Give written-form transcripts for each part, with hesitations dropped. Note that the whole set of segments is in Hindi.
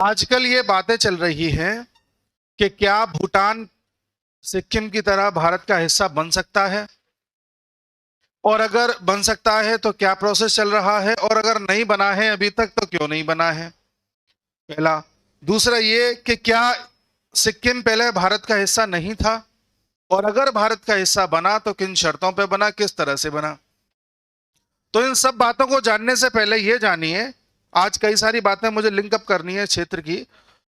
आजकल ये बातें चल रही हैं कि क्या भूटान सिक्किम की तरह भारत का हिस्सा बन सकता है, और अगर बन सकता है तो क्या प्रोसेस चल रहा है, और अगर नहीं बना है अभी तक तो क्यों नहीं बना है। पहला। दूसरा ये कि क्या सिक्किम पहले भारत का हिस्सा नहीं था, और अगर भारत का हिस्सा बना तो किन शर्तों पे बना, किस तरह से बना। तो इन सब बातों को जानने से पहले ये जानिए, आज कई सारी बातें मुझे लिंक अप करनी है क्षेत्र की।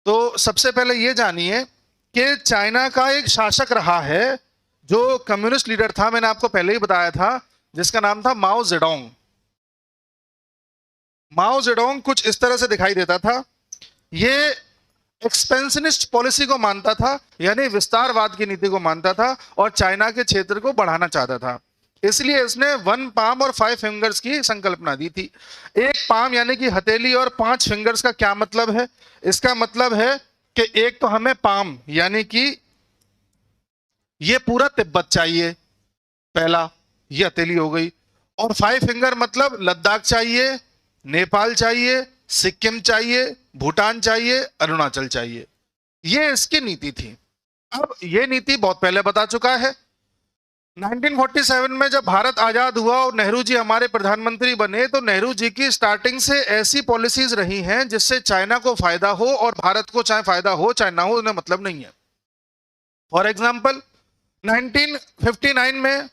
तो सबसे पहले ये जानिए कि चाइना का एक शासक रहा है जो कम्युनिस्ट लीडर था, मैंने आपको पहले ही बताया था, जिसका नाम था माओ जेडोंग। माओ जेडोंग कुछ इस तरह से दिखाई देता था। ये एक्सपेंशनिस्ट पॉलिसी को मानता था, यानी विस्तारवाद की नीति को मानता था, और चाइना के क्षेत्र को बढ़ाना चाहता था। इसलिए इसने 1 पाम और 5 फिंगर्स की संकल्पना दी थी। 1 पाम यानी कि हथेली, और 5 फिंगर्स का क्या मतलब है? इसका मतलब है कि एक तो हमें पाम यानी कि ये पूरा तिब्बत चाहिए, पहला, ये हथेली हो गई। और 5 फिंगर मतलब लद्दाख चाहिए, नेपाल चाहिए, सिक्किम चाहिए, भूटान चाहिए, अरुणाचल चाहिए। ये इसकी नीति थी। अब ये नीति बहुत पहले बता चुका है। 1947 में जब भारत आजाद हुआ और नेहरू जी हमारे प्रधानमंत्री बने, तो नेहरू जी की स्टार्टिंग से ऐसी पॉलिसीज रही हैं जिससे चाइना को फायदा हो, और भारत को चाहे फायदा हो चाहे ना हो, उन्हें मतलब नहीं है। फॉर एग्जाम्पल 1959 में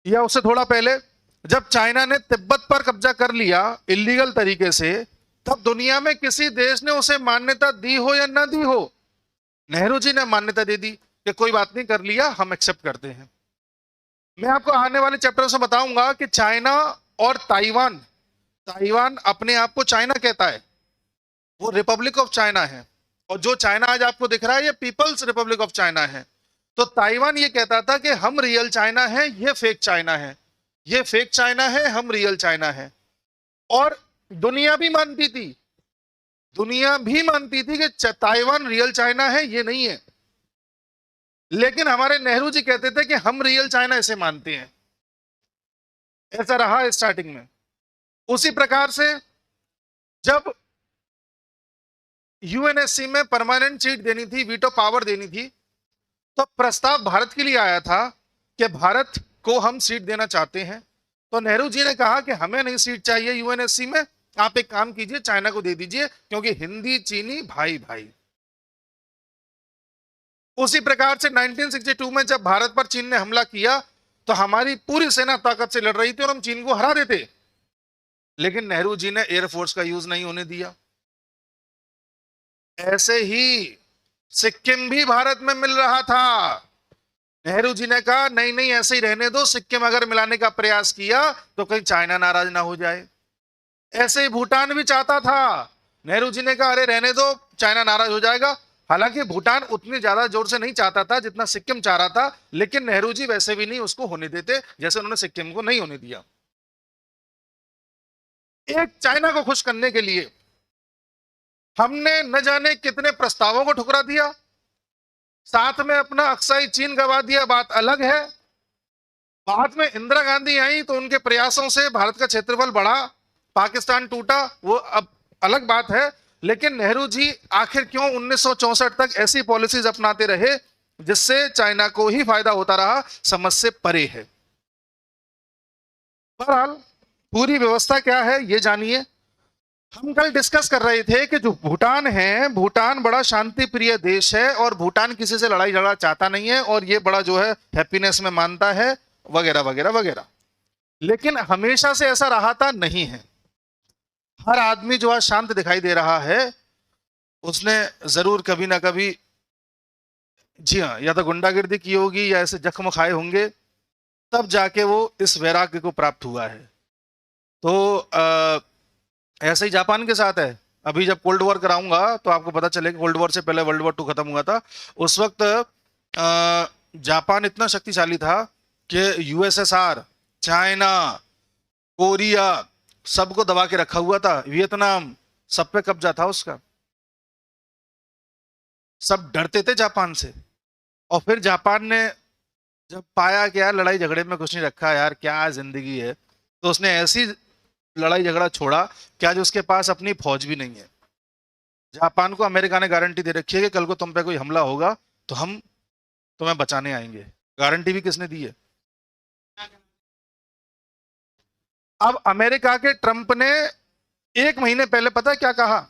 या उससे थोड़ा पहले, जब चाइना ने तिब्बत पर कब्जा कर लिया इलीगल तरीके से, तब दुनिया में किसी देश ने उसे मान्यता दी हो या ना दी हो, नेहरू जी ने मान्यता दे दी कि कोई बात नहीं, कर लिया, हम एक्सेप्ट करते हैं। मैं आपको आने वाले चैप्टर से बताऊंगा कि चाइना और ताइवान, ताइवान अपने आप को चाइना कहता है, वो रिपब्लिक ऑफ चाइना है, और जो चाइना आज आपको दिख रहा है ये पीपल्स रिपब्लिक ऑफ चाइना है। तो ताइवान ये कहता था कि हम रियल चाइना है, ये फेक चाइना है, ये फेक चाइना है, हम रियल चाइना है। और दुनिया भी मानती थी, दुनिया भी मानती थी कि ताइवान रियल चाइना है, ये नहीं है। लेकिन हमारे नेहरू जी कहते थे कि हम रियल चाइना इसे मानते हैं। ऐसा रहा स्टार्टिंग में। उसी प्रकार से जब यूएनएससी में परमानेंट सीट देनी थी, वीटो पावर देनी थी, तो प्रस्ताव भारत के लिए आया था कि भारत को हम सीट देना चाहते हैं। तो नेहरू जी ने कहा कि हमें नहीं सीट चाहिए यूएनएससी में, आप एक काम कीजिए, चाइना को दे दीजिए, क्योंकि हिंदी चीनी भाई भाई। उसी प्रकार से 1962 में जब भारत पर चीन ने हमला किया, तो हमारी पूरी सेना ताकत से लड़ रही थी और हम चीन को हरा देते, लेकिन नेहरू जी ने एयरफोर्स का यूज नहीं होने दिया। ऐसे ही सिक्किम भी भारत में मिल रहा था। नेहरू जी ने कहा नहीं नहीं, ऐसे ही रहने दो, सिक्किम अगर मिलाने का प्रयास किया तो कहीं चाइना नाराज ना हो जाए। ऐसे ही भूटान भी चाहता था। नेहरू जी ने कहा अरे रहने दो, चाइना नाराज हो जाएगा। हालांकि भूटान उतनी ज्यादा जोर से नहीं चाहता था जितना सिक्किम चाह रहा था, लेकिन नेहरू जी वैसे भी नहीं उसको होने देते, जैसे उन्होंने सिक्किम को नहीं होने दिया। एक चाइना को खुश करने के लिए हमने न जाने कितने प्रस्तावों को ठुकरा दिया, साथ में अपना अक्साई चीन गवा दिया, बात अलग है। बाद में इंदिरा गांधी आई तो उनके प्रयासों से भारत का क्षेत्रफल बढ़ा, पाकिस्तान टूटा, वो अब अलग बात है। लेकिन नेहरू जी आखिर क्यों 1964 तक ऐसी पॉलिसीज अपनाते रहे जिससे चाइना को ही फायदा होता रहा, समझ से परे है। बहरहाल पूरी व्यवस्था क्या है ये जानिए। हम कल डिस्कस कर रहे थे कि जो भूटान है, भूटान बड़ा शांति प्रिय देश है, और भूटान किसी से लड़ाई झगड़ा चाहता नहीं है, और ये बड़ा जो है हैप्पीनेस में मानता है, वगैरह वगैरह वगैरह। लेकिन हमेशा से ऐसा रहा था नहीं है। हर आदमी जो आज शांत दिखाई दे रहा है, उसने जरूर कभी ना कभी, जी हाँ, या तो गुंडागिर्दी की होगी या ऐसे जख्म खाए होंगे, तब जाके वो इस वैराग्य को प्राप्त हुआ है। तो ऐसे ही जापान के साथ है। अभी जब कोल्ड वॉर कराऊंगा तो आपको पता चलेगा, कोल्ड वॉर से पहले वर्ल्ड वॉर 2 खत्म हुआ था। उस वक्त जापान इतना शक्तिशाली था कि यूएसएसआर, चाइना, कोरिया सबको दबा के रखा हुआ था, वियतनाम सब पे कब्जा था उसका। सब डरते थे जापान से। और फिर जापान ने जब पाया कि यार लड़ाई झगड़े में कुछ नहीं रखा, यार क्या जिंदगी है, तो उसने ऐसी लड़ाई झगड़ा छोड़ा कि आज उसके पास अपनी फौज भी नहीं है। जापान को अमेरिका ने गारंटी दे रखी है कि कल को तुम पे कोई हमला होगा तो हम तुम्हें बचाने आएंगे। गारंटी भी किसने दी है? अब अमेरिका के ट्रंप ने 1 महीने पहले पता है क्या कहा?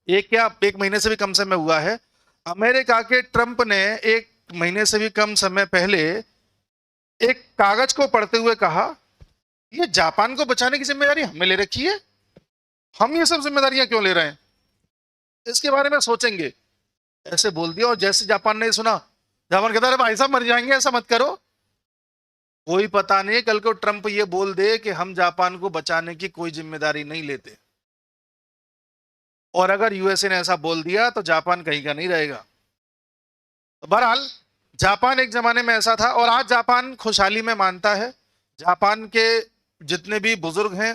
एक महीने से भी कम समय हुआ है। अमेरिका के ट्रंप ने 1 महीने से भी कम समय पहले एक कागज को पढ़ते हुए कहा, ये जापान को बचाने की जिम्मेदारी हमें ले रखी है, हम ये सब जिम्मेदारियां क्यों ले रहे हैं, इसके बारे में सोचेंगे। ऐसे बोल दिया। और जैसे जापान ने सुना, जापान कहता है भाई साहब मर जाएंगे, ऐसा मत करो। कोई पता नहीं कल को ट्रंप ये बोल दे कि हम जापान को बचाने की कोई जिम्मेदारी नहीं लेते, और अगर यूएसए ने ऐसा बोल दिया तो जापान कहीं का नहीं रहेगा। तो बहरहाल जापान एक जमाने में ऐसा था, और आज जापान खुशहाली में मानता है। जापान के जितने भी बुजुर्ग हैं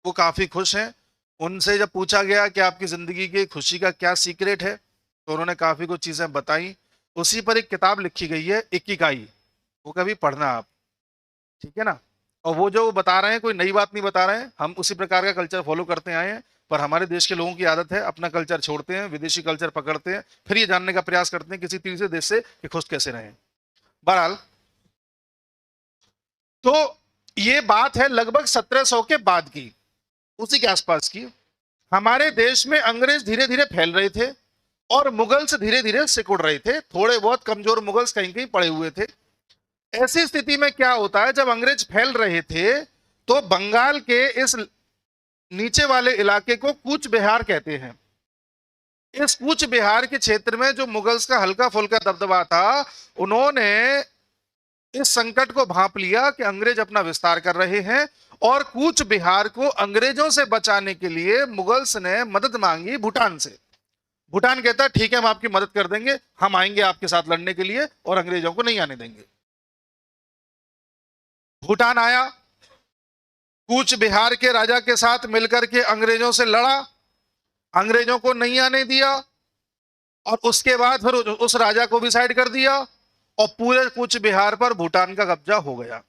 वो काफी खुश हैं। उनसे जब पूछा गया कि आपकी जिंदगी की खुशी का क्या सीक्रेट है, तो उन्होंने काफी कुछ चीजें बताई। उसी पर एक किताब लिखी गई है, इकिगाई, वो कभी पढ़ना आप, ठीक है ना। और वो जो बता रहे हैं कोई नई बात नहीं बता रहे हैं, हम उसी प्रकार का कल्चर फॉलो करते आए हैं। पर हमारे देश के लोगों की आदत है अपना कल्चर छोड़ते हैं, विदेशी कल्चर पकड़ते हैं, फिर ये जानने का प्रयास करते हैं किसी तीसरे देश से कि खुश कैसे रहें। बहरहाल तो ये बात है लगभग 1700 के बाद की, उसी के आसपास की। हमारे देश में अंग्रेज धीरे धीरे फैल रहे थे और मुगल्स धीरे धीरे सिकुड़ रहे थे। थोड़े बहुत कमजोर मुगल्स कहीं कहीं पड़े हुए थे। ऐसी स्थिति में क्या होता है, जब अंग्रेज फैल रहे थे तो बंगाल के इस नीचे वाले इलाके को कूच बिहार कहते हैं। इस कूच बिहार के क्षेत्र में जो मुगल्स का हल्का फुल्का दबदबा था, उन्होंने इस संकट को भांप लिया कि अंग्रेज अपना विस्तार कर रहे हैं, और कूच बिहार को अंग्रेजों से बचाने के लिए मुगल्स ने मदद मांगी भूटान से। भूटान कहता है ठीक है हम आपकी मदद कर देंगे, हम आएंगे आपके साथ लड़ने के लिए और अंग्रेजों को नहीं आने देंगे। भूटान आया, कूच बिहार के राजा के साथ मिलकर के अंग्रेजों से लड़ा, अंग्रेजों को नहीं आने दिया, और उसके बाद फिर उस राजा को भी साइड कर दिया, और पूरे कूच बिहार पर भूटान का कब्जा हो गया।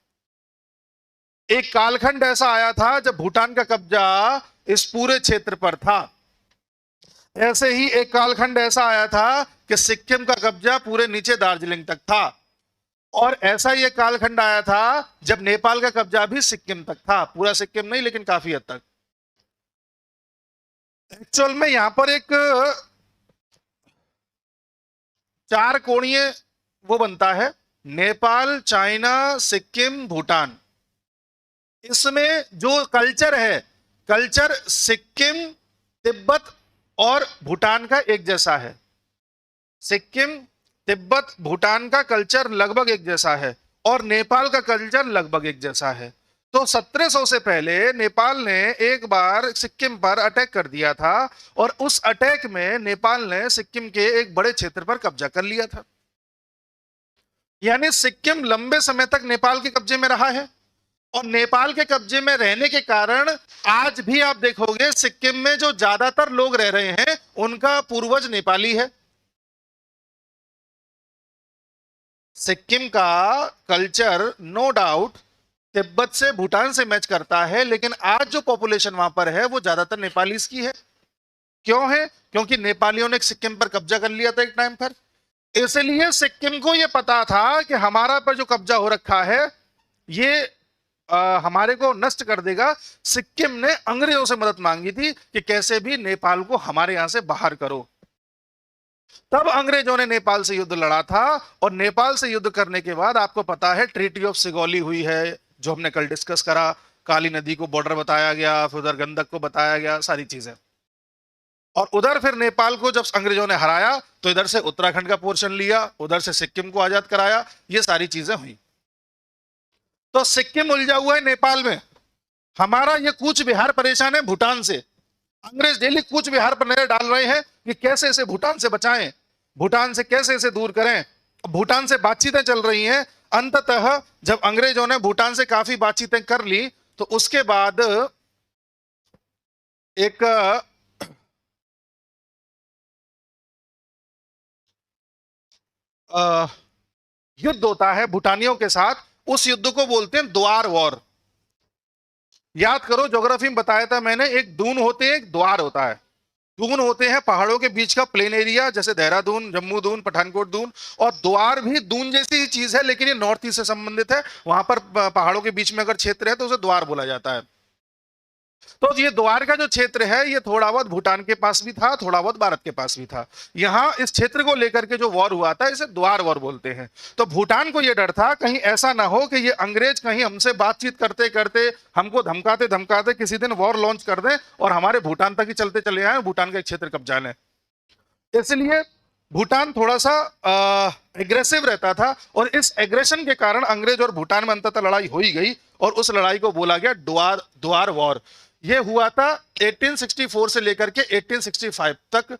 एक कालखंड ऐसा आया था जब भूटान का कब्जा इस पूरे क्षेत्र पर था। ऐसे ही एक कालखंड ऐसा आया था कि सिक्किम का कब्जा पूरे नीचे दार्जिलिंग तक था, और ऐसा ही एक कालखंड आया था जब नेपाल का कब्जा भी सिक्किम तक था। पूरा सिक्किम नहीं लेकिन काफी हद तक। एक्चुअल में यहां पर एक 4 कोणीय वो बनता है, नेपाल, चाइना, सिक्किम, भूटान। इसमें जो कल्चर है, कल्चर सिक्किम, तिब्बत और भूटान का एक जैसा है। सिक्किम, तिब्बत, भूटान का कल्चर लगभग एक जैसा है, और नेपाल का कल्चर लगभग एक जैसा है। तो 1700 से पहले नेपाल ने एक बार सिक्किम पर अटैक कर दिया था, और उस अटैक में नेपाल ने सिक्किम के एक बड़े क्षेत्र पर कब्जा कर लिया था। यानी सिक्किम लंबे समय तक नेपाल के कब्जे में रहा है, और नेपाल के कब्जे में रहने के कारण आज भी आप देखोगे सिक्किम में जो ज्यादातर लोग रह रहे हैं उनका पूर्वज नेपाली है। सिक्किम का कल्चर नो डाउट तिब्बत से, भूटान से मैच करता है, लेकिन आज जो पॉपुलेशन वहां पर है वो ज्यादातर नेपालीज की है। क्यों है? क्योंकि नेपालियों ने सिक्किम पर कब्जा कर लिया था एक टाइम पर। इसलिए सिक्किम को यह पता था कि हमारा पर जो कब्जा हो रखा है ये हमारे को नष्ट कर देगा। सिक्किम ने अंग्रेजों से मदद मांगी थी कि कैसे भी नेपाल को हमारे यहां से बाहर करो। तब अंग्रेजों ने नेपाल से युद्ध लड़ा था, और नेपाल से युद्ध करने के बाद आपको पता है ट्रीटी ऑफ सिगौली हुई है, जो हमने कल डिस्कस करा। काली नदी को बॉर्डर बताया गया, फिर उधर गंडक को बताया गया, सारी चीजें। और उधर फिर नेपाल को जब अंग्रेजों ने हराया तो इधर से उत्तराखंड का पोर्शन लिया, उधर से सिक्किम को आजाद कराया, ये सारी चीजें हुई। तो सिक्किम उलझा हुआ है नेपाल में, हमारा ये कूच बिहार परेशान है भूटान से। अंग्रेज डेली कूच बिहार पर नजर डाल रहे हैं कि कैसे इसे भूटान से बचाएं, भूटान से कैसे इसे दूर करें। भूटान से बातचीतें चल रही हैं। अंततः जब अंग्रेजों ने भूटान से काफी बातचीतें कर ली तो उसके बाद एक युद्ध होता है भूटानियों के साथ। उस युद्ध को बोलते हैं द्वार वॉर। याद करो, ज्योग्राफी में बताया था मैंने, एक दून होते हैं, एक द्वार होता है। दून होते हैं पहाड़ों के बीच का प्लेन एरिया, जैसे देहरादून, जम्मू दून, पठानकोट दून। और द्वार भी दून जैसी ही चीज है, लेकिन ये नॉर्थ ईस्ट से संबंधित है। वहां पर पहाड़ों के बीच में अगर क्षेत्र है तो उसे द्वार बोला जाता है। तो ये द्वार का जो क्षेत्र है ये थोड़ा बहुत भूटान के पास भी था, थोड़ा बहुत भारत के पास भी था। यहां इस क्षेत्र को लेकर के जो वॉर हुआ था इसे द्वार वॉर बोलते हैं। तो भूटान को ये डर था कहीं ऐसा ना हो कि ये अंग्रेज कहीं हमसे बातचीत करते करते, हमको धमकाते धमकाते किसी दिन वॉर लॉन्च कर दें और हमारे भूटान तक ही चलते चले आए, भूटान का एक क्षेत्र कब्जा लें। इसलिए भूटान थोड़ा सा एग्रेसिव रहता था, और इस एग्रेशन के कारण अंग्रेज और भूटान में अंततः लड़ाई हो ही गई, और उस लड़ाई को बोला गया द्वार वॉर। यह हुआ था 1864 से लेकर के 1865 तक,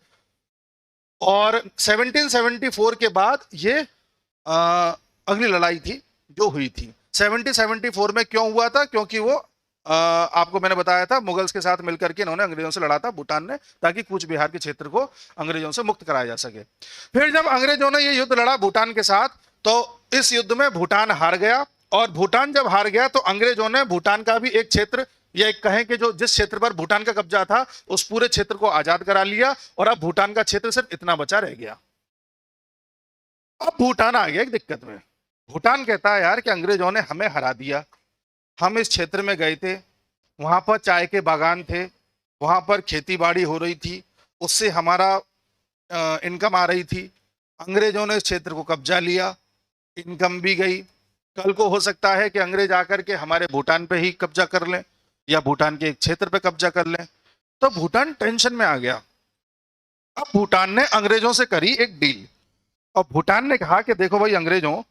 और 1774 के बाद ये अगली लड़ाई थी जो हुई थी। 1774 में क्यों हुआ था? क्योंकि वो आपको मैंने बताया था मुगल्स के साथ मिलकर के इन्होंने अंग्रेजों से लड़ा था भूटान ने, ताकि कूच बिहार के क्षेत्र को अंग्रेजों से मुक्त कराया जा सके। फिर जब अंग्रेजों ने ये युद्ध लड़ा भूटान के साथ, तो इस युद्ध में भूटान हार गया, और भूटान जब हार गया तो अंग्रेजों ने भूटान का भी एक क्षेत्र, या एक कहें कि जो जिस क्षेत्र पर भूटान का कब्जा था उस पूरे क्षेत्र को आजाद करा लिया, और अब भूटान का क्षेत्र सिर्फ इतना बचा रह गया। अब भूटान आ गया एक दिक्कत में। भूटान कहता है यार कि अंग्रेजों ने हमें हरा दिया, हम इस क्षेत्र में गए थे, वहां पर चाय के बागान थे, वहां पर खेती बाड़ी हो रही थी, उससे हमारा इनकम आ रही थी। अंग्रेजों ने इस क्षेत्र को कब्जा लिया, इनकम भी गई। कल को हो सकता है कि अंग्रेज आकर के हमारे भूटान पे ही कब्जा कर लें, या भूटान के एक क्षेत्र पे कब्जा कर लें। तो भूटान टेंशन में आ गया। अब भूटान ने अंग्रेजों से करी एक डील, और भूटान ने कहा कि देखो भाई अंग्रेजों,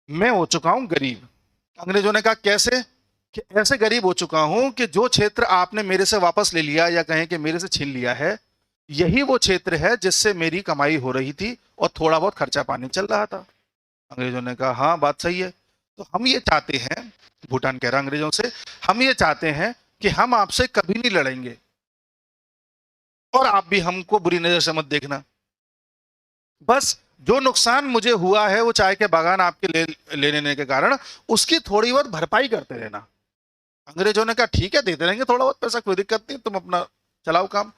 मैं हो चुका हूं गरीब। अंग्रेजों ने कहा कैसे? कि ऐसे गरीब हो चुका हूं कि जो क्षेत्र आपने मेरे से वापस ले लिया, या कहें कि मेरे से छीन लिया है, यही वो क्षेत्र है जिससे मेरी कमाई हो रही थी और थोड़ा बहुत खर्चा पानी चल रहा था। अंग्रेजों ने कहा हाँ बात सही है। तो हम ये चाहते हैं, भूटान कह रहा अंग्रेजों से, हम ये चाहते हैं कि हम आपसे कभी नहीं लड़ेंगे, और आप भी हमको बुरी नजर से मत देखना। बस जो नुकसान मुझे हुआ है वो चाय के बागान आपके ले लेने के कारण, उसकी थोड़ी बहुत भरपाई करते रहना। अंग्रेजों ने कहा ठीक है देते रहेंगे थोड़ा बहुत पैसा, कोई दिक्कत नहीं, तुम अपना चलाओ काम।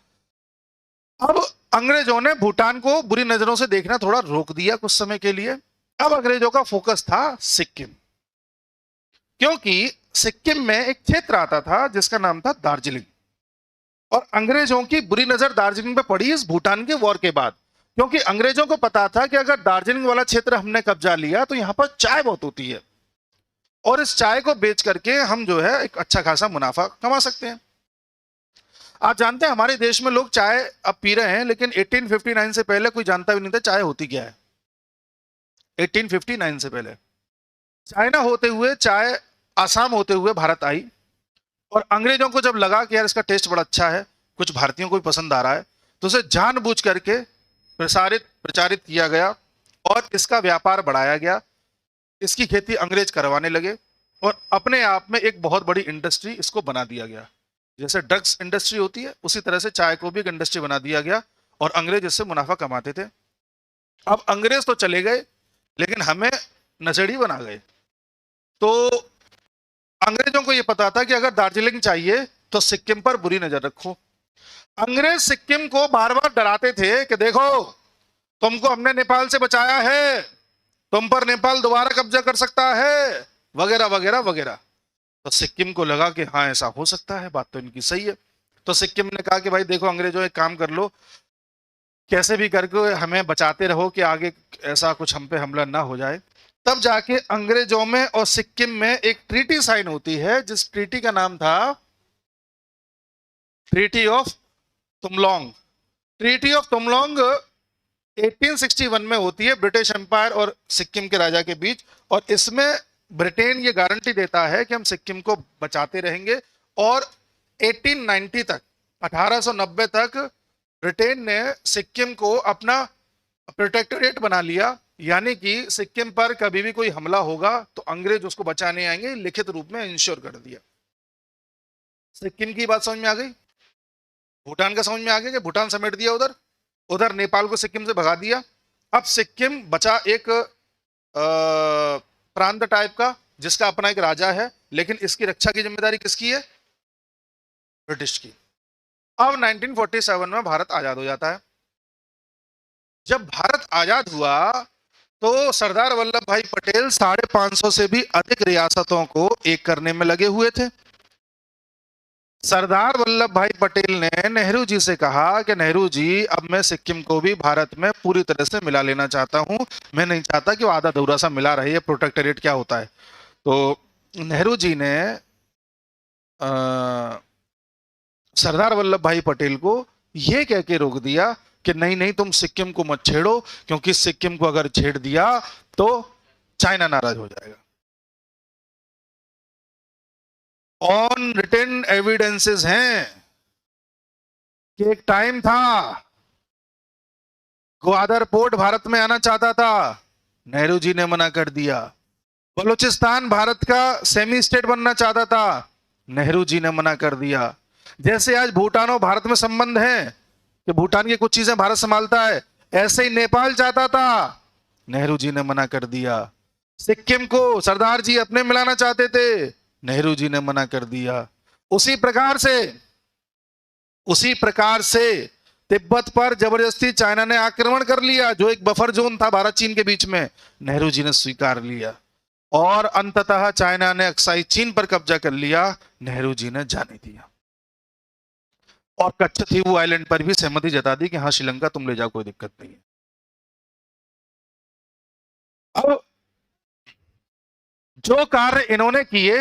अब अंग्रेजों ने भूटान को बुरी नजरों से देखना थोड़ा रोक दिया कुछ समय के लिए। अब अंग्रेजों का फोकस था सिक्किम, क्योंकि सिक्किम में एक क्षेत्र आता था जिसका नाम था दार्जिलिंग, और अंग्रेजों की बुरी नजर दार्जिलिंग पे पड़ी इस भूटान के वॉर के बाद। क्योंकि अंग्रेजों को पता था कि अगर दार्जिलिंग वाला क्षेत्र हमने कब्जा लिया तो यहां पर चाय बहुत होती है, और इस चाय को बेच करके हम जो है एक अच्छा खासा मुनाफा कमा सकते हैं। आप जानते हैं हमारे देश में लोग चाय अब पी रहे हैं, लेकिन 1859 से पहले कोई जानता भी नहीं था चाय होती क्या है। 1859 से पहले चाइना होते हुए, चाय आसाम होते हुए भारत आई, और अंग्रेजों को जब लगा कि यार इसका टेस्ट बड़ा अच्छा है, कुछ भारतीयों को भी पसंद आ रहा है, तो उसे जानबूझ करके प्रचारित किया गया, और इसका व्यापार बढ़ाया गया। इसकी खेती अंग्रेज करवाने लगे, और अपने आप में एक बहुत बड़ी इंडस्ट्री इसको बना दिया गया। जैसे ड्रग्स इंडस्ट्री होती है उसी तरह से चाय को भी एक इंडस्ट्री बना दिया गया, और अंग्रेज इससे मुनाफा कमाते थे। अब अंग्रेज तो चले गए, लेकिन हमें नशेड़ी बना गए। तो अंग्रेजों को यह पता था कि अगर दार्जिलिंग चाहिए तो सिक्किम पर बुरी नजर रखो। अंग्रेज सिक्किम को बार बार डराते थे कि देखो तुमको हमने नेपाल से बचाया है, तुम पर नेपाल दोबारा कब्जा कर सकता है, वगैरह वगैरह वगैरह। तो सिक्किम को लगा कि हाँ ऐसा हो सकता है, बात तो इनकी सही है। तो सिक्किम ने कहा कि भाई देखो अंग्रेजों एक काम कर लो, कैसे भी करके हमें बचाते रहो कि आगे ऐसा कुछ हम पे हमला ना हो जाए। तब जाके अंग्रेजों में और सिक्किम में एक ट्रीटी साइन होती है, जिस ट्रीटी का नाम था ट्रीटी ऑफ तुमलोंग। ट्रीटी ऑफ तुमलोंग 1861 में होती है ब्रिटिश एम्पायर और सिक्किम के राजा के बीच, और इसमें ब्रिटेन ये गारंटी देता है कि हम सिक्किम को बचाते रहेंगे। और 1890 तक, 1890 तक ब्रिटेन ने सिक्किम को अपना प्रोटेक्टोरेट बना लिया, यानी कि सिक्किम पर कभी भी कोई हमला होगा तो अंग्रेज उसको बचाने आएंगे, लिखित रूप में इंश्योर कर दिया। सिक्किम की बात समझ में आ गई? भूटान का समझ में आ गया कि भूटान समेट दिया उधर, उधर नेपाल को सिक्किम से भगा दिया। अब सिक्किम बचा एक प्रांत टाइप का, जिसका अपना एक राजा है, लेकिन इसकी रक्षा की जिम्मेदारी किसकी है? ब्रिटिश की। अब 1947 में भारत आजाद हो जाता है। जब भारत आजाद हुआ तो सरदार वल्लभ भाई पटेल 550 से भी अधिक रियासतों को एक करने में लगे हुए थे। सरदार वल्लभ भाई पटेल ने नेहरू जी से कहा कि नेहरू जी, अब मैं सिक्किम को भी भारत में पूरी तरह से मिला लेना चाहता हूं। मैं नहीं चाहता कि वो आधा अधूरा सा मिला रहे। प्रोटेक्टोरेट क्या होता है। तो नेहरू जी ने अ, सरदार वल्लभ भाई पटेल को यह कह के रोक दिया कि नहीं नहीं, तुम सिक्किम को मत छेड़ो, क्योंकि सिक्किम को अगर छेड़ दिया तो चाइना नाराज हो जाएगा। ऑन रिटन एविडेंसेस हैं कि एक टाइम था ग्वादर पोर्ट भारत में आना चाहता था, नेहरू जी ने मना कर दिया। बलूचिस्तान भारत का सेमी स्टेट बनना चाहता था, नेहरू जी ने मना कर दिया। जैसे आज भूटान और भारत में संबंध है कि भूटान की कुछ चीजें भारत संभालता है, ऐसे ही नेपाल चाहता था, नेहरू जी ने मना कर दिया। सिक्किम को सरदार जी अपने मिलाना चाहते थे, नेहरू जी ने मना कर दिया। उसी प्रकार से तिब्बत पर जबरदस्ती चाइना ने आक्रमण कर लिया, जो एक बफर जोन था भारत चीन के बीच में, नेहरू जी ने स्वीकार लिया। और अंततः चाइना ने अक्साई चीन पर कब्जा कर लिया, नेहरू जी ने जाने दिया। और कच्छतीवू आइलैंड पर भी सहमति जता दी कि हाँ, श्रीलंका तुम ले जाओ, कोई दिक्कत नहीं है। अब जो कार्य इन्होंने किए,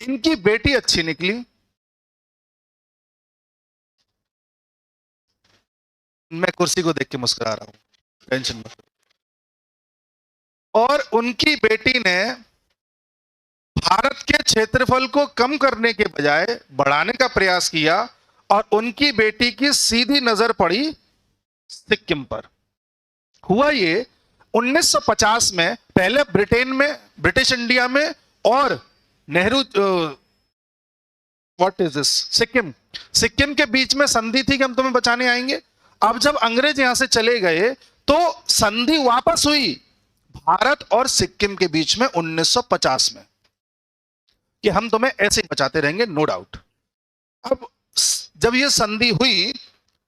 इनकी बेटी अच्छी निकली। मैं कुर्सी को देख के मुस्कुरा रहा हूं, टेंशन मत। और उनकी बेटी ने भारत के क्षेत्रफल को कम करने के बजाय बढ़ाने का प्रयास किया, और उनकी बेटी की सीधी नजर पड़ी सिक्किम पर। हुआ ये 1950 में, पहले ब्रिटेन में, ब्रिटिश इंडिया में, और Nehru what is this Sikkim के बीच में संधि थी कि हम तुम्हें बचाने आएंगे। अब जब अंग्रेज यहां से चले गए तो संधि वापस हुई भारत और सिक्किम के बीच में 1950 में, कि हम तुम्हें ऐसे ही बचाते रहेंगे, नो डाउट। अब जब ये संधि हुई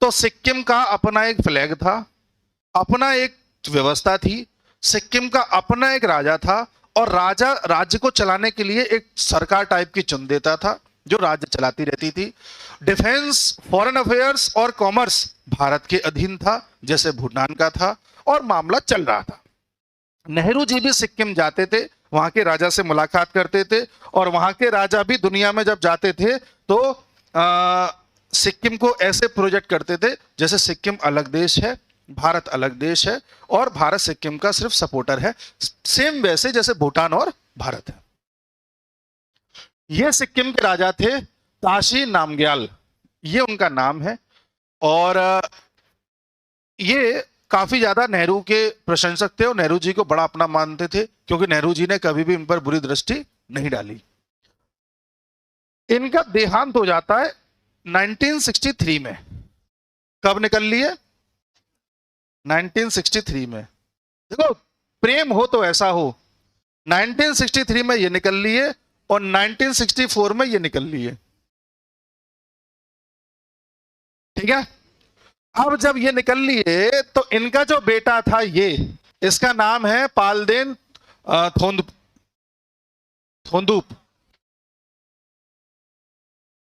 तो सिक्किम का अपना एक फ्लैग था, अपना एक व्यवस्था थी, सिक्किम का अपना एक राजा था, और राजा राज्य को चलाने के लिए एक सरकार टाइप की चुन देता था जो राज्य चलाती रहती थी। डिफेंस, फॉरेन अफेयर्स और कॉमर्स भारत के अधीन था, जैसे भूटान का था, और मामला चल रहा था। नेहरू जी भी सिक्किम जाते थे, वहां के राजा से मुलाकात करते थे, और वहां के राजा भी दुनिया में जब जाते थे तो सिक्किम को ऐसे प्रोजेक्ट करते थे जैसे सिक्किम अलग देश है, भारत अलग देश है, और भारत सिक्किम का सिर्फ सपोर्टर है, सेम वैसे जैसे भूटान और भारत है। ये सिक्किम के राजा थे ताशी नामग्याल, ये उनका नाम है। और ये काफी ज्यादा नेहरू के प्रशंसक थे और नेहरू जी को बड़ा अपना मानते थे, क्योंकि नेहरू जी ने कभी भी इन पर बुरी दृष्टि नहीं डाली। इनका देहांत हो जाता है 1963 में। कब निकल लिए? 1963 में। देखो, प्रेम हो तो ऐसा हो। 1963 में ये निकल लिए और 1964 में ये निकल लिए, ठीक है। अब जब ये निकल लिए तो इनका जो बेटा था, ये इसका नाम है पालदेन थोंदूप।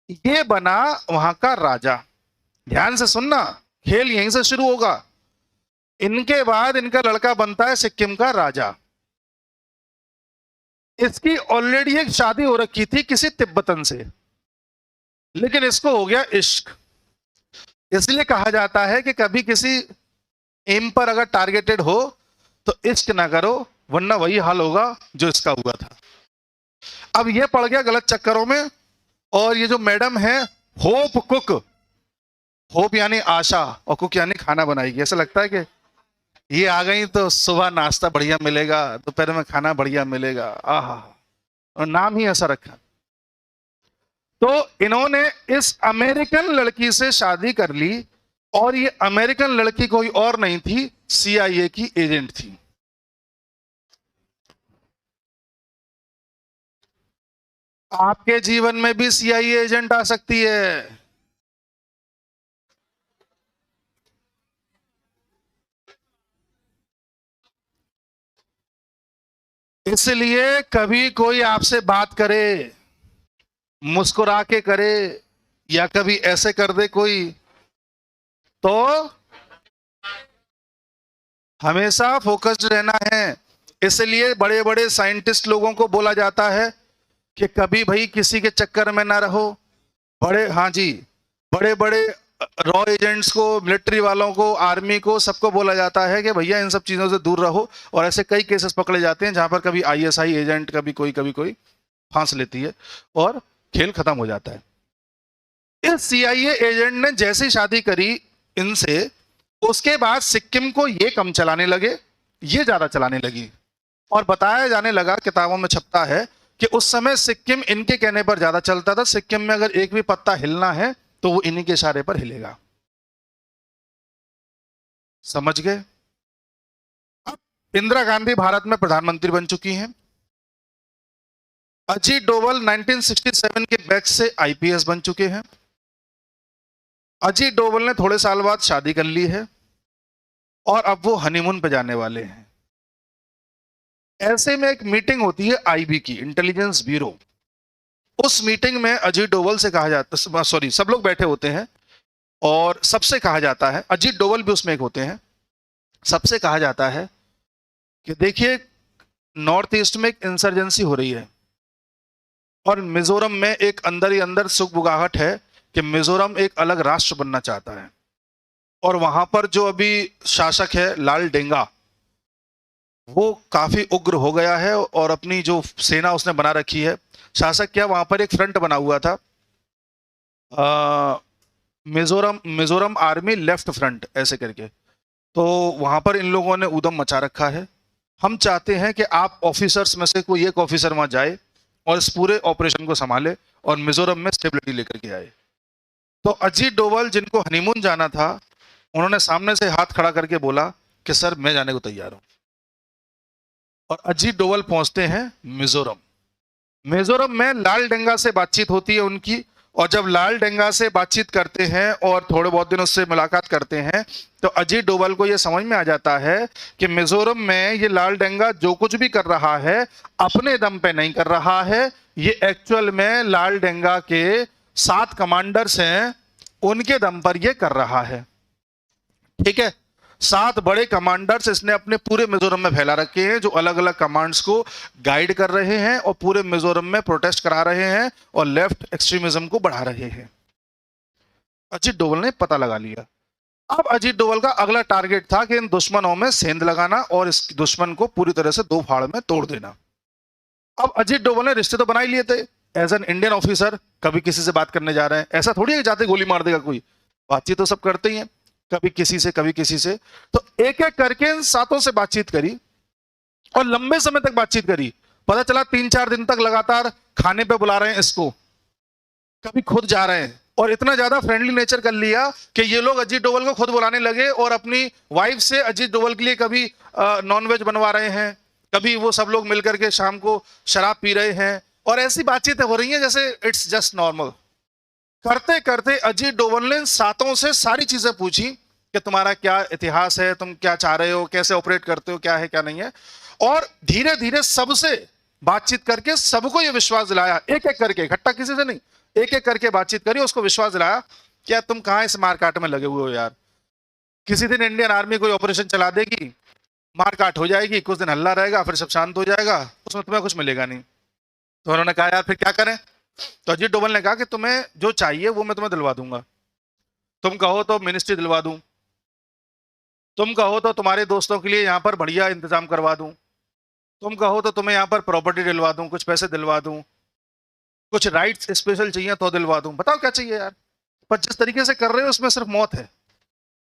ये बना वहां का राजा। ध्यान से सुनना, खेल यहीं से शुरू होगा। इनके बाद इनका लड़का बनता है सिक्किम का राजा। इसकी ऑलरेडी एक शादी हो रखी थी किसी तिब्बतन से, लेकिन इसको हो गया इश्क। इसलिए कहा जाता है कि कभी किसी एम पर अगर टारगेटेड हो तो इश्क ना करो, वरना वही हाल होगा जो इसका हुआ था। अब ये पड़ गया गलत चक्करों में, और ये जो मैडम है होप कुक, होप यानी आशा और कुक यानी खाना बनाएगी, ऐसा लगता है कि ये आ गई तो सुबह नाश्ता बढ़िया मिलेगा, दोपहर में खाना बढ़िया मिलेगा, आहा, और नाम ही ऐसा रखा। तो इन्होंने इस अमेरिकन लड़की से शादी कर ली, और ये अमेरिकन लड़की कोई और नहीं थी, CIA की एजेंट थी। आपके जीवन में भी CIA एजेंट आ सकती है। इसलिए कभी कोई आपसे बात करे, मुस्कुरा के करे या कभी ऐसे कर दे कोई, तो हमेशा फोकस्ड रहना है। इसलिए बड़े बड़े साइंटिस्ट लोगों को बोला जाता है कि कभी भाई किसी के चक्कर में ना रहो। बड़े, हाँ जी, बड़े बड़े रॉ एजेंट्स को, मिलिट्री वालों को, आर्मी को, सबको बोला जाता है कि भैया इन सब चीजों से दूर रहो। और ऐसे कई केसेस पकड़े जाते हैं जहां पर कभी आईएसआई एजेंट, कभी कोई फांस लेती है और खेल खत्म हो जाता है। इस सीआईए एजेंट ने जैसी शादी करी इनसे, उसके बाद सिक्किम को ये कम चलाने लगे, ये ज्यादा चलाने लगी। और बताया जाने लगा, किताबों में छपता है कि उस समय सिक्किम इनके कहने पर ज्यादा चलता था। सिक्किम में अगर एक भी पत्ता हिलना है तो वो इन्हीं के इशारे पर हिलेगा। समझ गए? अब इंदिरा गांधी भारत में प्रधानमंत्री बन चुकी हैं। अजीत डोभाल 1967 के बैच से आईपीएस बन चुके हैं। अजीत डोभाल ने थोड़े साल बाद शादी कर ली है और अब वो हनीमून पे जाने वाले हैं। ऐसे में एक मीटिंग होती है आईबी की, इंटेलिजेंस ब्यूरो। उस मीटिंग में अजीत डोभाल से कहा जाता, सॉरी, सब लोग बैठे होते हैं और सबसे कहा जाता है, अजीत डोभाल भी उसमें एक होते हैं, सबसे कहा जाता है कि देखिए नॉर्थ ईस्ट में एक इंसर्जेंसी हो रही है और मिजोरम में एक अंदर ही अंदर सुगबुगाहट है कि मिजोरम एक अलग राष्ट्र बनना चाहता है। और वहां पर जो अभी शासक है लाल डेंगा, वो काफी उग्र हो गया है और अपनी जो सेना उसने बना रखी है। शासक क्या, वहां पर एक फ्रंट बना हुआ था, मिजोरम आर्मी लेफ्ट फ्रंट ऐसे करके। तो वहां पर इन लोगों ने उदम मचा रखा है। हम चाहते हैं कि आप ऑफिसर्स में से कोई एक ऑफिसर वहां जाए और इस पूरे ऑपरेशन को संभाले और मिजोरम में स्टेबिलिटी लेकर के आए। तो अजीत डोभाल जिनको हनीमून जाना था, उन्होंने सामने से हाथ खड़ा करके बोला कि सर मैं जाने को तैयार हूं। और अजीत डोभाल पहुंचते हैं मिजोरम। मिजोरम में लाल डेंगा से बातचीत होती है उनकी। और जब लाल डेंगा से बातचीत करते हैं और थोड़े बहुत दिन उससे मुलाकात करते हैं, तो अजीत डोभाल को यह समझ में आ जाता है कि मिजोरम में ये लाल डेंगा जो कुछ भी कर रहा है अपने दम पे नहीं कर रहा है। ये एक्चुअल में लाल डेंगा के 7 कमांडर्स हैं, उनके दम पर ये कर रहा है। ठीक है, 7 बड़े कमांडर्स इसने अपने पूरे मिजोरम में फैला रखे हैं, जो अलग अलग कमांड्स को गाइड कर रहे हैं और पूरे मिजोरम में प्रोटेस्ट करा रहे हैं और लेफ्ट एक्सट्रीमिज्म को बढ़ा रहे हैं। अजीत डोभाल ने पता लगा लिया। अब अजीत डोभाल का अगला टारगेट था कि इन दुश्मनों में सेंध लगाना और इस दुश्मन को पूरी तरह से 2 फाड़ में तोड़ देना। अब अजीत डोभाल ने रिश्ते तो बना ही लिए थे एज एन इंडियन ऑफिसर। कभी किसी से बात करने जा रहे हैं, ऐसा थोड़ी है जाते गोली मार देगा कोई, बातचीत तो सब करते ही हैं, कभी किसी से कभी किसी से। तो एक एक करके इन 7 से बातचीत करी और लंबे समय तक बातचीत करी। पता चला 3-4 दिन तक लगातार खाने पे बुला रहे हैं इसको, कभी खुद जा रहे हैं। और इतना ज्यादा फ्रेंडली नेचर कर लिया कि ये लोग अजीत डोभाल को खुद बुलाने लगे और अपनी वाइफ से अजीत डोभाल के लिए कभी नॉनवेज बनवा रहे हैं, कभी वो सब लोग मिलकर के शाम को शराब पी रहे हैं और ऐसी बातचीतें हो रही हैं जैसे इट्स जस्ट नॉर्मल। करते करते अजीत डोभाल ने 7 से सारी चीजें पूछी कि तुम्हारा क्या इतिहास है, तुम क्या चाह रहे हो, कैसे ऑपरेट करते हो, क्या है क्या नहीं है। और धीरे धीरे सबसे बातचीत करके सबको ये विश्वास दिलाया, एक एक करके, इकट्ठा किसी से नहीं, एक एक करके बातचीत करी, उसको विश्वास दिलाया क्या तुम कहां इस मारकाट में लगे हुए हो यार। किसी दिन इंडियन आर्मी कोई ऑपरेशन चला देगी, मारकाट हो जाएगी, कुछ दिन हल्ला रहेगा, फिर सब शांत हो जाएगा, उसमें तुम्हें कुछ मिलेगा नहीं। तो उन्होंने कहा यार फिर क्या करें। तो अजीत डोभाल ने कहा कि तुम्हें जो चाहिए वो मैं तुम्हें दिलवा दूंगा। तुम कहो तो मिनिस्ट्री दिलवा दूं, तुम कहो तो तुम्हारे दोस्तों के लिए यहाँ पर बढ़िया इंतजाम करवा दूं, तुम कहो तो तुम्हें यहाँ पर प्रॉपर्टी दिलवा दूं, कुछ पैसे दिलवा दूं, कुछ राइट्स स्पेशल चाहिए तो दिलवा दूं, बताओ क्या चाहिए यार। पर जिस तरीके से कर रहे हो उसमें सिर्फ मौत है।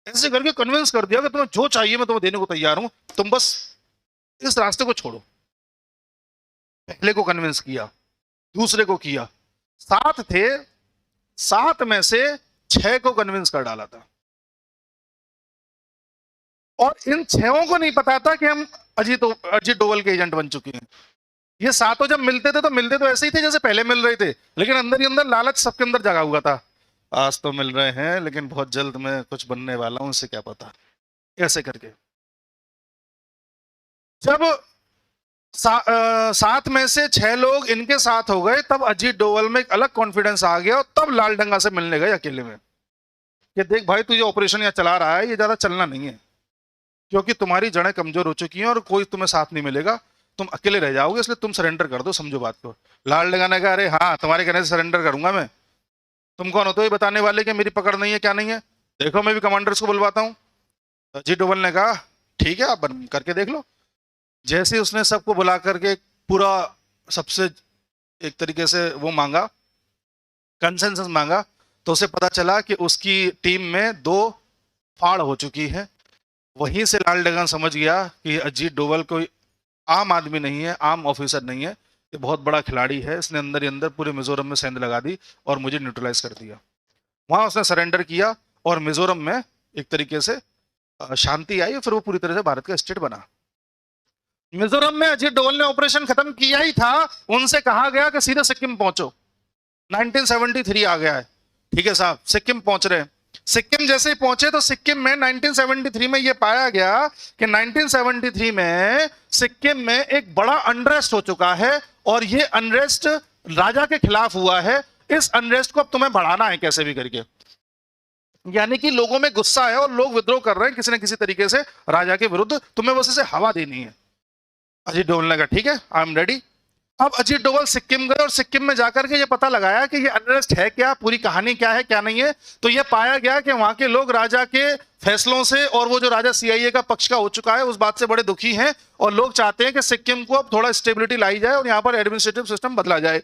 ऐसे करके कन्विंस कर दिया कि तुम्हें जो चाहिए मैं तुम्हें देने को तैयार हूं, तुम बस इस रास्ते को छोड़ो। पहले को कन्विंस किया, दूसरे को किया, 7 थे, 7 में से 6 को कन्विंस कर डाला था। और इन 6 को नहीं पता था कि हम अजीत डोभाल के एजेंट बन चुके हैं। ये 7 जब मिलते थे तो मिलते तो ऐसे ही थे जैसे पहले मिल रहे थे, लेकिन अंदर ही अंदर लालच सबके अंदर जगा हुआ था। आज तो मिल रहे हैं लेकिन बहुत जल्द मैं कुछ बनने वाला हूं, इससे क्या पता, ऐसे करके। जब सात में से 6 लोग इनके साथ हो गए, तब अजीत डोभाल में एक अलग कॉन्फिडेंस आ गया और तब लालडंगा से मिलने गए अकेले में कि देख भाई, तू ये ऑपरेशन यहाँ चला रहा है, ये ज्यादा चलना नहीं है, क्योंकि तुम्हारी जड़ें कमजोर हो चुकी हैं और कोई तुम्हें साथ नहीं मिलेगा, तुम अकेले रह जाओगे, इसलिए तुम सरेंडर कर दो, समझो बात को। लालडंगा ने कहा अरे हाँ, तुम्हारे कहने से सरेंडर करूंगा मैं, तुम कौन हो तो ये बताने वाले कि मेरी पकड़ नहीं है क्या नहीं है, देखो मैं भी कमांडर्स को बुलवाता हूँ। अजीत डोभाल ने कहा ठीक है, आप करके देख लो। जैसे उसने सबको बुला करके पूरा सबसे एक तरीके से वो मांगा, कंसेंसस मांगा, तो उसे पता चला कि उसकी टीम में 2 फाड़ हो चुकी है। वहीं से लालडंगा समझ गया कि अजीत डोभाल कोई आम आदमी नहीं है, आम ऑफिसर नहीं है, ये बहुत बड़ा खिलाड़ी है। इसने अंदर ही अंदर पूरे मिजोरम में सेंध लगा दी और मुझे न्यूट्रलाइज कर दिया। वहां उसने सरेंडर किया और मिजोरम में एक तरीके से शांति आई और फिर वो पूरी तरह से भारत का स्टेट बना। मिजोरम में अजीत डोभाल ने ऑपरेशन खत्म किया ही था, उनसे कहा गया कि सीधे सिक्किम पहुंचो। 1973 आ गया है, ठीक है साहब, सिक्किम पहुंच रहे हैं। सिक्किम जैसे ही पहुंचे तो सिक्किम में 1973 में यह पाया गया कि 1973 में सिक्किम में एक बड़ा अनरेस्ट हो चुका है और यह अनरेस्ट राजा के खिलाफ हुआ है। इस अनरेस्ट को अब तुम्हें बढ़ाना है कैसे भी करके, यानी कि लोगों में गुस्सा है और लोग विद्रोह कर रहे हैं किसी न किसी तरीके से राजा के विरुद्ध, तुम्हें बस इसे हवा देनी है। अजीत डोभाल ने कहा ठीक है, आई एम रेडी। अब अजीत डोभाल सिक्किम गए और सिक्किम में जाकर के ये पता लगाया कि ये अनरेस्ट है क्या, पूरी कहानी क्या है क्या नहीं है। तो ये पाया गया कि वहां के लोग राजा के फैसलों से और वो जो राजा सीआईए का पक्ष का हो चुका है उस बात से बड़े दुखी हैं और लोग चाहते हैं कि सिक्किम को अब थोड़ा स्टेबिलिटी लाई जाए और यहाँ पर एडमिनिस्ट्रेटिव सिस्टम बदला जाए।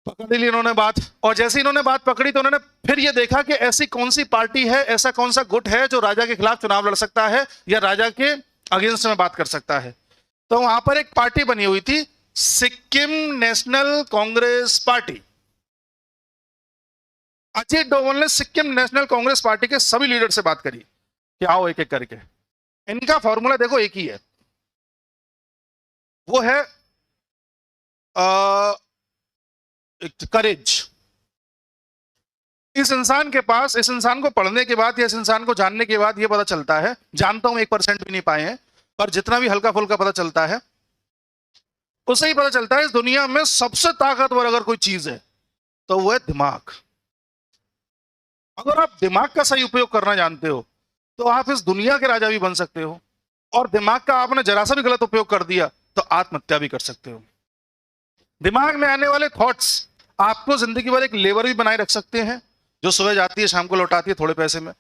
पकड़ ली इन्होंने बात, और जैसे इन्होंने बात पकड़ी तो उन्होंने फिर ये देखा कि ऐसी कौन सी पार्टी है, ऐसा कौन सा गुट है जो राजा के खिलाफ चुनाव लड़ सकता है या राजा के अगेंस्ट में बात कर सकता है। तो वहां पर एक पार्टी बनी हुई थी, सिक्किम नेशनल कांग्रेस पार्टी। अजीत डोभाल ने सिक्किम नेशनल कांग्रेस पार्टी के सभी लीडर से बात करी कि आओ एक एक करके। इनका फॉर्मूला देखो एक ही है, वो है करेज। इस इंसान के पास, इस इंसान को पढ़ने के बाद या इस इंसान को जानने के बाद यह पता चलता है, जानता हूं 1% भी नहीं पाए हैं, पर जितना भी हल्का फुल्का पता चलता है उससे ही पता चलता है इस दुनिया में सबसे ताकतवर अगर कोई चीज है तो वो है दिमाग। अगर आप दिमाग का सही उपयोग करना जानते हो तो आप इस दुनिया के राजा भी बन सकते हो, और दिमाग का आपने जरा सा भी गलत उपयोग कर दिया तो आत्महत्या भी कर सकते हो। दिमाग में आने वाले थॉट्स आपको जिंदगी भर एक लेबर भी बनाए रख सकते हैं जो सुबह जाती है शाम को लौटाती है थोड़े पैसे में,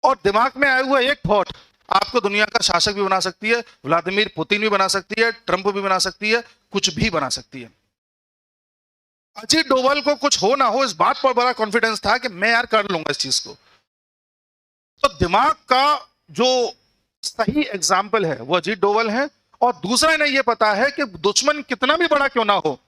और दिमाग में आया हुआ एक थॉट आपको दुनिया का शासक भी बना सकती है, व्लादिमीर पुतिन भी बना सकती है, ट्रंप भी बना सकती है, कुछ भी बना सकती है। अजीत डोभाल को कुछ हो ना हो इस बात पर बड़ा कॉन्फिडेंस था कि मैं यार कर लूंगा इस चीज को। तो दिमाग का जो सही एग्जाम्पल है वो अजीत डोभाल है, और दूसरा इन्हें यह पता है कि दुश्मन कितना भी बड़ा क्यों ना हो,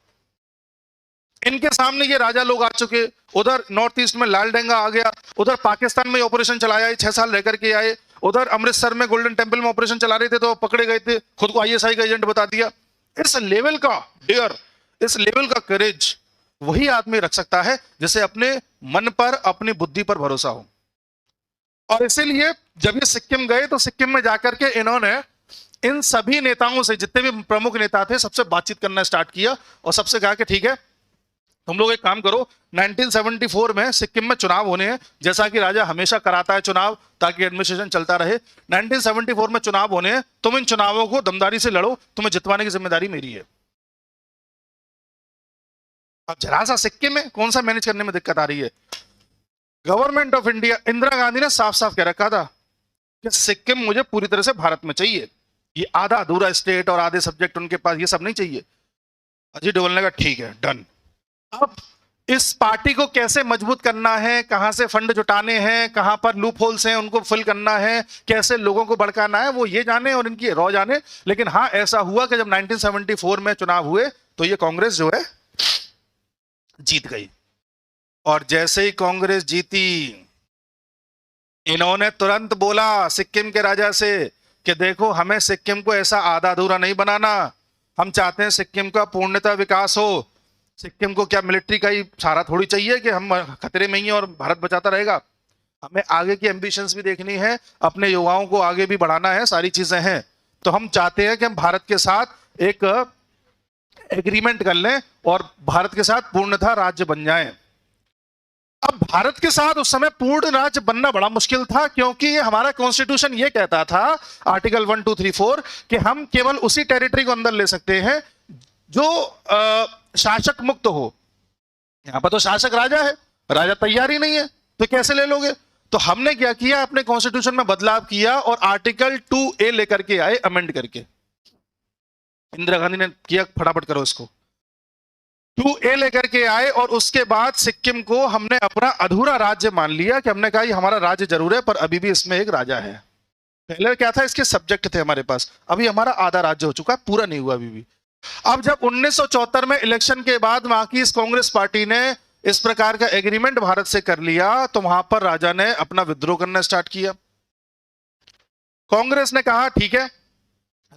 इनके सामने ये राजा लोग आ चुके। उधर नॉर्थ ईस्ट में लालडंगा आ गया, उधर पाकिस्तान में ऑपरेशन चलाया 6 साल रह करके आए, उधर अमृतसर में गोल्डन टेंपल में ऑपरेशन चला रहे थे तो पकड़े गए थे, खुद को आईएसआई का एजेंट बता दिया। इस लेवल का डेयर, इस लेवल का करेज वही आदमी रख सकता है जिसे अपने मन पर, अपनी बुद्धि पर भरोसा हो। और इसीलिए जब ये सिक्किम गए तो सिक्किम में जाकर के इन्होंने इन सभी नेताओं से, जितने भी प्रमुख नेता थे, सबसे बातचीत करना स्टार्ट किया और सबसे कहा कि ठीक है तुम लोग एक काम करो, 1974 में सिक्किम में चुनाव होने हैं, जैसा कि राजा हमेशा कराता है चुनाव ताकि एडमिनिस्ट्रेशन चलता रहे। 1974 में चुनाव होने हैं, तुम इन चुनावों को दमदारी से लड़ो, तुम्हें जितवाने की जिम्मेदारी मेरी है। अब जरा सा सिक्किम में कौन सा मैनेज करने में दिक्कत आ रही है। Government of India, Indira Gandhi ने साफ साफ कह रखा था कि सिक्किम मुझे पूरी तरह से भारत में चाहिए, ये आधा अधूरा स्टेट और आधे सब्जेक्ट उनके पास, ये सब नहीं चाहिए। अजीत डोभाल ने कहा ठीक है, डन। अब इस पार्टी को कैसे मजबूत करना है, कहां से फंड जुटाने हैं, कहां पर लूप होल्स हैं उनको फिल करना है, कैसे लोगों को भड़काना है, वो ये जाने और इनकी रॉ जाने। लेकिन हाँ, ऐसा हुआ कि जब 1974 में चुनाव हुए तो ये कांग्रेस जो है जीत गई, और जैसे ही कांग्रेस जीती इन्होंने तुरंत बोला सिक्किम के राजा से कि देखो हमें सिक्किम को ऐसा आधा अधूरा नहीं बनाना, हम चाहते हैं सिक्किम का पूर्णतः विकास हो। सिक्किम को क्या मिलिट्री का ही सहारा थोड़ी चाहिए कि हम खतरे में ही हैं और भारत बचाता रहेगा। हमें आगे की एम्बिशंस भी देखनी है, अपने युवाओं को आगे भी बढ़ाना है, सारी चीजें हैं। तो हम चाहते हैं कि हम भारत के साथ एक एग्रीमेंट कर लें और भारत के साथ पूर्णतः राज्य बन जाएं। अब भारत के साथ उस समय पूर्ण राज्य बनना बड़ा मुश्किल था, क्योंकि हमारा कॉन्स्टिट्यूशन ये कहता था, आर्टिकल 1, 2, 3, 4, कि हम केवल उसी टेरिटरी को अंदर ले सकते हैं जो शासक मुक्त हो। यहां पर तो शासक राजा है, राजा तैयार ही नहीं है, तो कैसे ले लोगे? तो हमने क्या किया, अपने कॉन्स्टिट्यूशन में बदलाव किया और आर्टिकल 2A लेकर के आए, अमेंड करके। इंदिरा गांधी ने किया, फटाफट करो इसको, 2A लेकर के आए और उसके बाद सिक्किम को हमने अपना अधूरा राज्य मान लिया, कि हमने कहा ये हमारा राज्य जरूर है पर अभी भी इसमें एक राजा है। पहले क्या था, इसके सब्जेक्ट थे हमारे पास, अभी हमारा आधा राज्य हो चुका है, पूरा नहीं हुआ अभी भी। अब जब 1974 में इलेक्शन के बाद वहां की इस कांग्रेस पार्टी ने इस प्रकार का एग्रीमेंट भारत से कर लिया, तो वहां पर राजा ने अपना विद्रोह करना स्टार्ट किया। कांग्रेस ने कहा ठीक है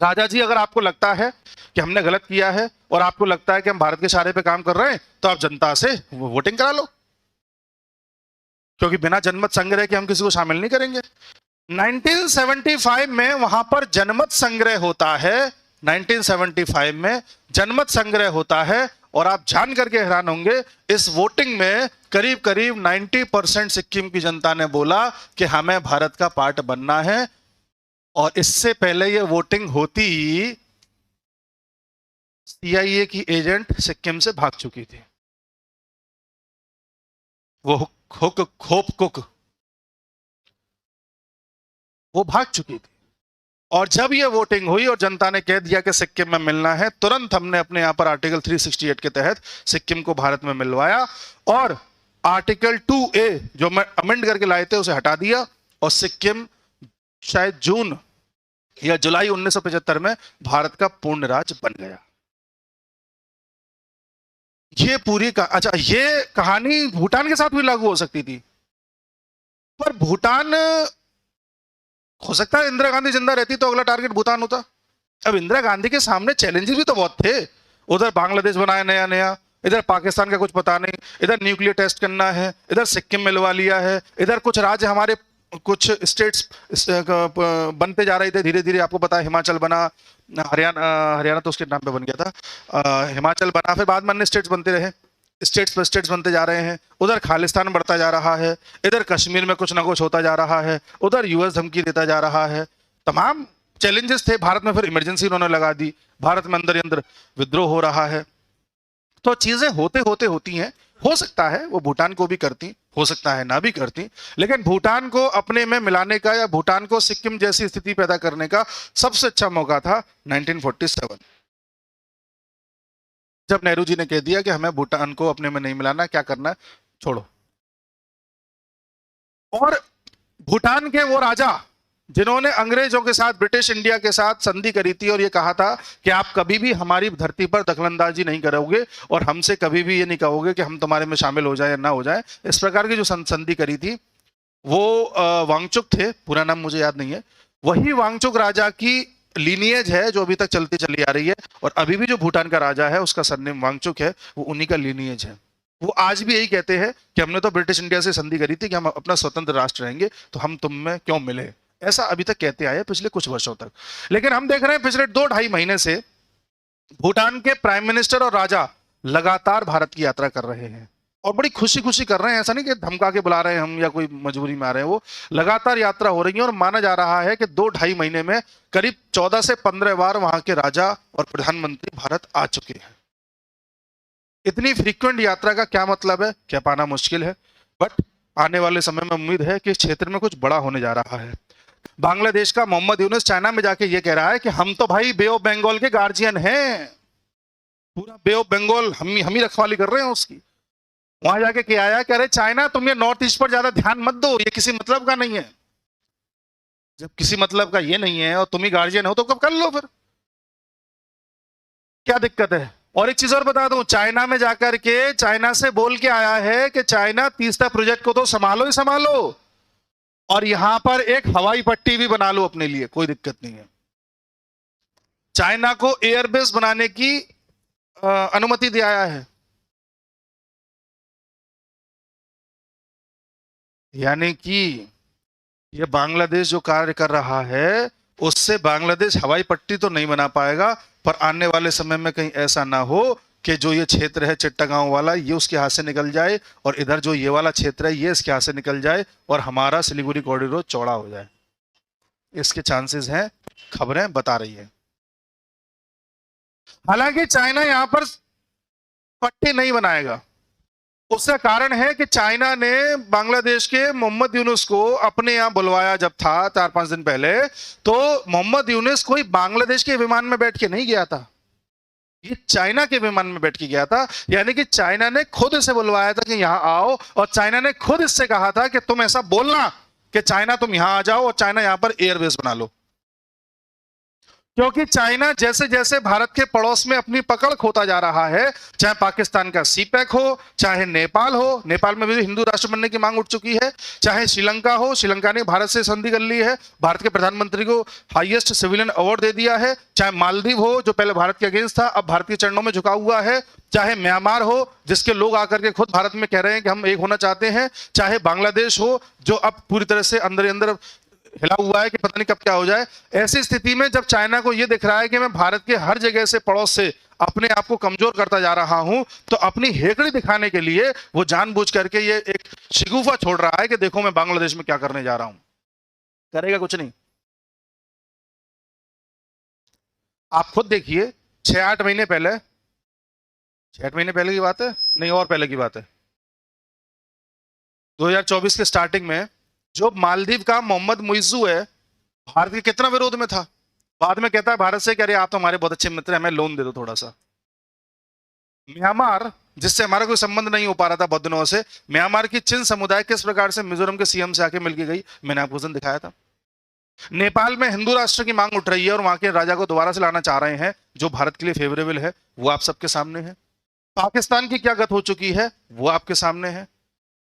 राजा जी, अगर आपको लगता है कि हमने गलत किया है और आपको लगता है कि हम भारत के इशारे पे काम कर रहे हैं, तो आप जनता से वोटिंग करा लो, क्योंकि बिना जनमत संग्रह के हम किसी को शामिल नहीं करेंगे। 1975 में वहां पर जनमत संग्रह होता है, 1975 में जनमत संग्रह होता है, और आप जान करके हैरान होंगे, इस वोटिंग में करीब करीब 90% सिक्किम की जनता ने बोला कि हमें भारत का पार्ट बनना है। और इससे पहले ये वोटिंग होती, CIA की एजेंट सिक्किम से भाग चुकी थी, वो होप कुक, वो भाग चुकी थी। और जब ये वोटिंग हुई और जनता ने कह दिया कि सिक्किम में मिलना है, तुरंत हमने अपने यहां पर आर्टिकल 368 के तहत सिक्किम को भारत में मिलवाया और आर्टिकल 2A जो मैं अमेंड करके लाए थे उसे हटा दिया, और सिक्किम शायद जून या जुलाई 1975 में भारत का पूर्ण राज्य बन गया। ये पूरी अच्छा, ये कहानी भूटान के साथ भी लागू हो सकती थी, पर भूटान, हो सकता है इंदिरा गांधी जिंदा रहती तो अगला टारगेट भूटान होता। अब इंदिरा गांधी के सामने चैलेंजेस भी तो बहुत थे, उधर बांग्लादेश बनाया नया नया, इधर पाकिस्तान का कुछ पता नहीं, इधर न्यूक्लियर टेस्ट करना है, इधर सिक्किम मिलवा लिया है, इधर कुछ राज्य हमारे कुछ स्टेट्स बनते जा रहे थे धीरे धीरे, आपको पता है हिमाचल बना, हरियाणा तो उसके नाम पे बन गया था, हिमाचल बना, फिर बाद में अन्य स्टेट्स बनते रहे, स्टेट्स पर स्टेट्स बनते जा रहे हैं, उधर खालिस्तान बढ़ता जा रहा है, इधर कश्मीर में कुछ ना कुछ होता जा रहा है, उधर US धमकी देता जा रहा है, तमाम चैलेंजेस थे। भारत में फिर इमरजेंसी उन्होंने लगा दी, भारत में अंदर ही अंदर विद्रोह हो रहा है, तो चीजें होते होते होती हैं। हो सकता है वो भूटान को भी करती, हो सकता है ना भी करती, लेकिन भूटान को अपने में मिलाने का या भूटान को सिक्किम जैसी स्थिति पैदा करने का सबसे अच्छा मौका था 1947, जब नेहरू जी ने कह दिया कि हमें भूटान को अपने में नहीं मिलाना, क्या करना है छोड़ो। और भूटान के वो राजा जिन्होंने अंग्रेजों के साथ, ब्रिटिश इंडिया के साथ संधि करी थी और ये कहा था कि आप कभी भी हमारी धरती पर दखलंदाजी नहीं करोगे और हमसे कभी भी ये नहीं कहोगे कि हम तुम्हारे में शामिल हो जाए या ना हो जाए, इस प्रकार की जो संधि करी थी वो वांगचुक थे, पूरा नाम मुझे याद नहीं है, वही वांगचुक राजा की लीनियज है जो अभी तक चलती चली आ रही है, और अभी भी जो भूटान का राजा है उसका सरनेम वांगचुक है, वो उन्हीं का लीनियज है। वो आज भी यही कहते हैं कि हमने तो ब्रिटिश इंडिया से संधि करी थी कि हम अपना स्वतंत्र राष्ट्र रहेंगे, तो हम तुम में क्यों मिले, ऐसा अभी तक कहते आए पिछले कुछ वर्षों तक। लेकिन हम देख रहे हैं पिछले 2-2.5 महीने से भूटान के प्राइम मिनिस्टर और राजा लगातार भारत की यात्रा कर रहे हैं, और बड़ी खुशी खुशी कर रहे हैं, ऐसा नहीं कि धमका के बुला रहे हैं हम या कोई मजबूरी में आ रहे हैं, वो लगातार यात्रा हो रही है। और माना जा रहा है कि 2-2.5 महीने में करीब 14 से 15 बार वहां के राजा और प्रधानमंत्री भारत आ चुके हैं। इतनी फ्रीक्वेंट यात्रा का क्या मतलब है, क्या पाना मुश्किल है, बट आने वाले समय में उम्मीद है कि इस क्षेत्र में कुछ बड़ा होने जा रहा है। बांग्लादेश का मोहम्मद यूनुस चाइना में जाके ये कह रहा है कि हम तो भाई बे ऑफ बंगाल के गार्जियन हैं, पूरा बे ऑफ बंगाल हम ही रखवाली कर रहे हैं उसकी। वहां जाके क्या आया, कह रहे चाइना तुम ये नॉर्थ ईस्ट पर ज्यादा ध्यान मत दो, ये किसी मतलब का नहीं है। जब किसी मतलब का ये नहीं है और तुम ही गार्जियन हो तो कब कर लो फिर, क्या दिक्कत है। और एक चीज और बता दूं, चाइना में जाकर के चाइना से बोल के आया है कि चाइना तीसरा प्रोजेक्ट को तो संभालो ही संभालो, और यहां पर एक हवाई पट्टी भी बना लो अपने लिए, कोई दिक्कत नहीं है। चाइना को एयरबेस बनाने की अनुमति दिया है। यानी कि ये बांग्लादेश जो कार्य कर रहा है उससे बांग्लादेश हवाई पट्टी तो नहीं बना पाएगा, पर आने वाले समय में कहीं ऐसा ना हो कि जो ये क्षेत्र है चिट्टागांव वाला ये उसके हाथ से निकल जाए और इधर जो ये वाला क्षेत्र है ये इसके हाथ से निकल जाए और हमारा सिलीगुड़ी कॉरिडोर चौड़ा हो जाए। इसके चांसेस हैं, खबरें बता रही है। हालांकि चाइना यहां पर पट्टी नहीं बनाएगा। उसका कारण है कि चाइना ने बांग्लादेश के मोहम्मद यूनुस को अपने यहां बुलवाया जब था 4-5 दिन पहले, तो मोहम्मद यूनुस कोई बांग्लादेश के विमान में बैठ के नहीं गया था, ये चाइना के विमान में बैठ के गया था। यानी कि चाइना ने खुद इसे बुलवाया था कि यहां आओ, और चाइना ने खुद इससे कहा था कि तुम ऐसा बोलना कि चाइना तुम यहां आ जाओ और चाइना यहां पर एयरबेस बना लो। क्योंकि चाइना जैसे जैसे भारत के पड़ोस में अपनी पकड़ खोता जा रहा है, चाहे पाकिस्तान का सीपैक हो, चाहे नेपाल हो, नेपाल में भी हिंदू राष्ट्र बनने की मांग उठ चुकी है, चाहे श्रीलंका हो, श्रीलंका ने भारत से संधि कर ली है, भारत के प्रधानमंत्री को हाईएस्ट सिविलियन अवार्ड दे दिया है, चाहे मालदीव हो जो पहले भारत के अगेंस्ट था अब भारत के चरणों में झुका हुआ है, चाहे म्यांमार हो जिसके लोग आकर के खुद भारत में कह रहे हैं कि हम एक होना चाहते हैं, चाहे बांग्लादेश हो जो अब पूरी तरह से अंदर अंदर हिला हुआ है कि पता नहीं कब क्या हो जाए। ऐसी स्थिति में जब चाइना को यह दिख रहा है कि मैं भारत के हर जगह से पड़ोस से अपने आप को कमजोर करता जा रहा हूं, तो अपनी हेकड़ी दिखाने के लिए वो जानबूझ करके ये एक शिगुफा छोड़ रहा है कि देखो मैं बांग्लादेश में क्या करने जा रहा हूं। करेगा कुछ नहीं। आप खुद देखिए 6-8 महीने पहले, 6-8 महीने पहले की बात है, नहीं और पहले की बात है, 2024 के स्टार्टिंग में जो मालदीव का मोहम्मद मुइज्जू है भारत के कितना विरोध में था, बाद में कहता है भारत से कि अरे आप तो हमारे बहुत अच्छे मित्र हैं, हमें लोन दे दो थोड़ा सा। म्यांमार जिससे हमारा कोई संबंध नहीं हो पा रहा था बहुत दिनों से, म्यांमार की चिन समुदाय किस प्रकार से मिजोरम के सीएम से आके मिलके गई, मैंने आपको उस दिन दिखाया था। नेपाल में हिंदू राष्ट्र की मांग उठ रही है और वहां के राजा को दोबारा से लाना चाह रहे हैं जो भारत के लिए फेवरेबल है, वो आप सबके सामने है। पाकिस्तान की क्या गत हो चुकी है वो आपके सामने है।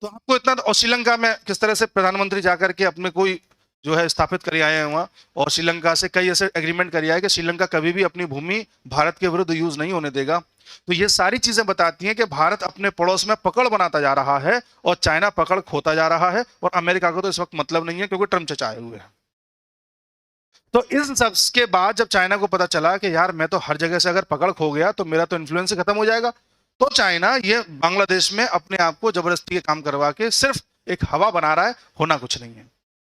तो आपको इतना, और श्रीलंका में किस तरह से प्रधानमंत्री जाकर के अपने कोई जो है स्थापित कर आए हैं वहां, और श्रीलंका से कई ऐसे एग्रीमेंट कर आए है कि श्रीलंका कभी भी अपनी भूमि भारत के विरुद्ध यूज नहीं होने देगा। तो ये सारी चीजें बताती हैं कि भारत अपने पड़ोस में पकड़ बनाता जा रहा है और चाइना पकड़ खोता जा रहा है, और अमेरिका को तो इस वक्त मतलब नहीं है क्योंकि ट्रम्प चचाए हुए हैं। तो इन सब के बाद जब चाइना को पता चला कि यार मैं तो हर जगह से अगर पकड़ खो गया तो मेरा तो इन्फ्लुएंस खत्म हो जाएगा, तो चाइना ये बांग्लादेश में अपने आप को जबरदस्ती के काम करवा के सिर्फ एक हवा बना रहा है, होना कुछ नहीं है।